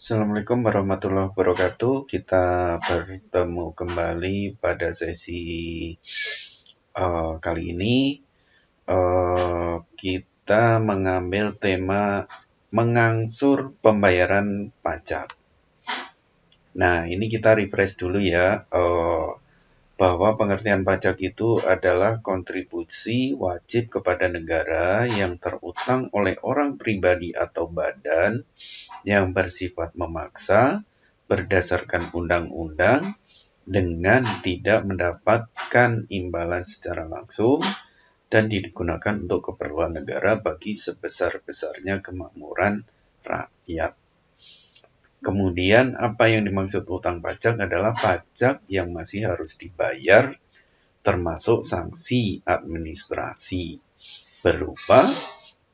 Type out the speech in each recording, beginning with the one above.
Assalamualaikum warahmatullahi wabarakatuh. Kita bertemu kembali pada sesi kali ini. Kita mengambil tema mengangsur pembayaran pajak. Nah, ini kita refresh dulu ya, bahwa pengertian pajak itu adalah kontribusi wajib kepada negara yang terutang oleh orang pribadi atau badan yang bersifat memaksa berdasarkan undang-undang dengan tidak mendapatkan imbalan secara langsung dan digunakan untuk keperluan negara bagi sebesar-besarnya kemakmuran rakyat. Kemudian apa yang dimaksud utang pajak adalah pajak yang masih harus dibayar termasuk sanksi administrasi berupa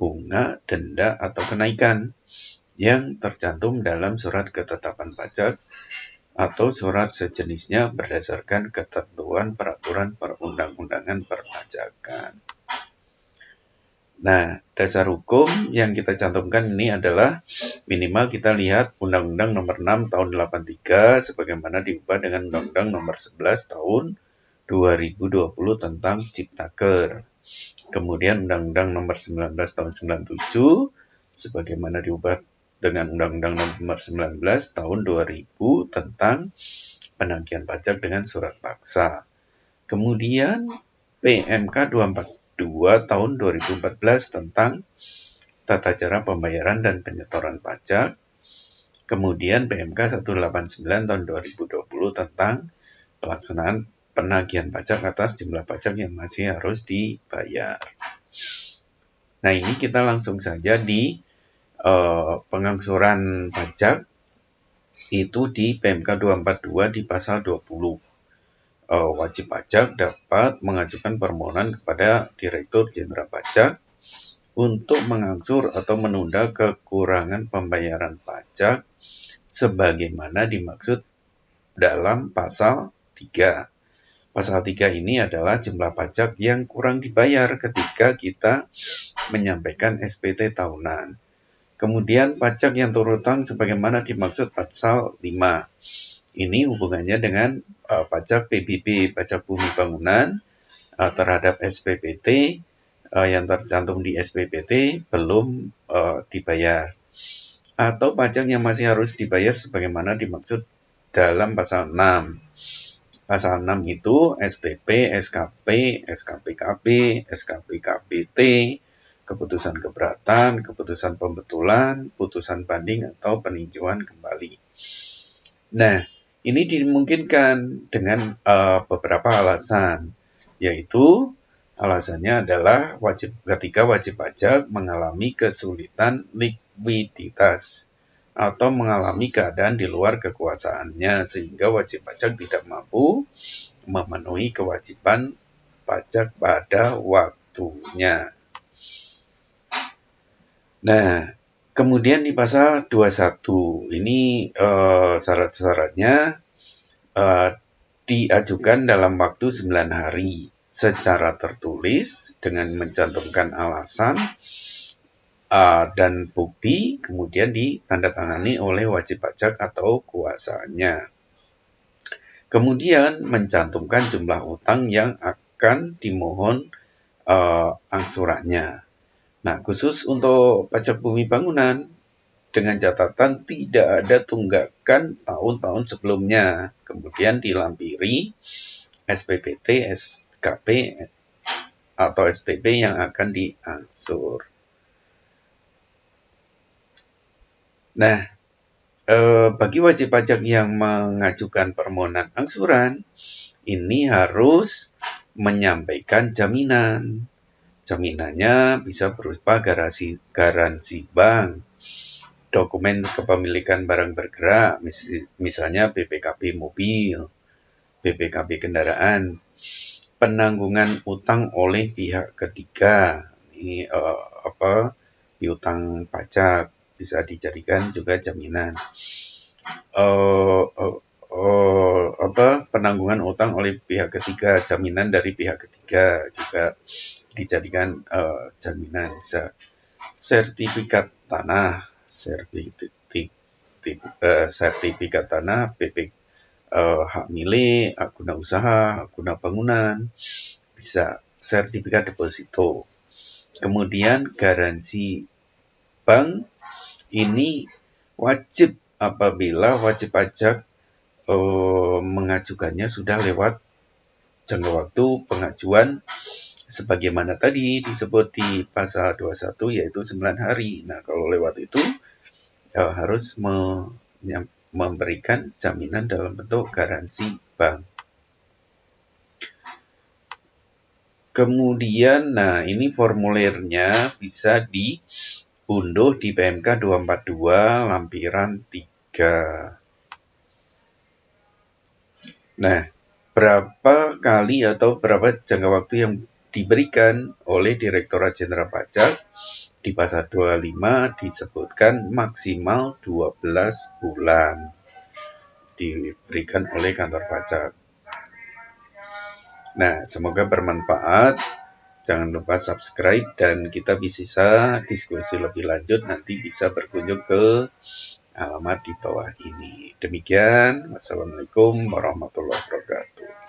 bunga, denda, atau kenaikan yang tercantum dalam surat ketetapan pajak atau surat sejenisnya berdasarkan ketentuan peraturan perundang-undangan perpajakan. Nah, dasar hukum yang kita cantumkan ini adalah minimal kita lihat Undang-Undang Nomor 6 Tahun 83 sebagaimana diubah dengan Undang-Undang Nomor 11 Tahun 2020 tentang Ciptaker. Kemudian Undang-Undang Nomor 19 Tahun 97 sebagaimana diubah dengan Undang-Undang Nomor 19 Tahun 2000 tentang penagihan pajak dengan surat paksa. Kemudian PMK 242 Tahun 2014 tentang tata cara pembayaran dan penyetoran pajak. Kemudian PMK 189 Tahun 2020 tentang pelaksanaan penagihan pajak atas jumlah pajak yang masih harus dibayar. Nah, ini kita langsung saja di pengangsuran pajak itu di PMK 242 di pasal 20. Wajib pajak dapat mengajukan permohonan kepada Direktur Jenderal Pajak untuk mengangsur atau menunda kekurangan pembayaran pajak sebagaimana dimaksud dalam pasal 3. Pasal 3 ini adalah jumlah pajak yang kurang dibayar ketika kita menyampaikan SPT tahunan. Kemudian pajak yang terutang sebagaimana dimaksud pasal 5. Ini hubungannya dengan pajak PBB, pajak bumi bangunan terhadap SPPT yang tercantum di SPPT belum dibayar. Atau pajak yang masih harus dibayar sebagaimana dimaksud dalam pasal 6. Pasal 6 itu STP, SKP, SKPKB, SKPKBT, keputusan keberatan, keputusan pembetulan, putusan banding, atau peninjauan kembali. Nah, ini dimungkinkan dengan beberapa alasan, yaitu alasannya adalah ketika wajib pajak mengalami kesulitan likuiditas atau mengalami keadaan di luar kekuasaannya sehingga wajib pajak tidak mampu memenuhi kewajiban pajak pada waktunya. Nah, kemudian di pasal 21 ini syarat-syaratnya diajukan dalam waktu 9 hari secara tertulis dengan mencantumkan alasan dan bukti, kemudian ditandatangani oleh wajib pajak atau kuasanya. Kemudian mencantumkan jumlah utang yang akan dimohon angsurannya. Nah, khusus untuk pajak bumi bangunan, dengan catatan tidak ada tunggakan tahun-tahun sebelumnya. Kemudian dilampiri SPPT, SKP, atau STP yang akan diangsur. Nah, bagi wajib pajak yang mengajukan permohonan angsuran, ini harus menyampaikan jaminan. Jaminannya bisa berupa garansi bank, dokumen kepemilikan barang bergerak, misalnya BPKB mobil, BPKB kendaraan, penanggungan utang oleh pihak ketiga, ini piutang pajak bisa dijadikan juga jaminan. Penanggungan utang oleh pihak ketiga, jaminan dari pihak ketiga juga dijadikan jaminan. Bisa sertifikat tanah, sertifikat sertifikat tanah, hak milik, hak guna usaha, hak guna bangunan, bisa sertifikat deposito. Kemudian garansi bank ini wajib apabila wajib pajak mengajukannya sudah lewat jangka waktu pengajuan sebagaimana tadi disebut di pasal 21 yaitu 9 hari. Nah, kalau lewat itu harus memberikan jaminan dalam bentuk garansi bank. Kemudian, nah ini formulirnya bisa diunduh di PMK 242 lampiran 3. Nah, berapa kali atau berapa jangka waktu yang diberikan oleh Direktorat Jenderal Pajak di pasal 25 disebutkan maksimal 12 bulan diberikan oleh kantor pajak. Nah, semoga bermanfaat. Jangan lupa subscribe dan kita bisa diskusi lebih lanjut. Nanti bisa berkunjung ke alamat di bawah ini. Demikian, wassalamualaikum warahmatullahi wabarakatuh.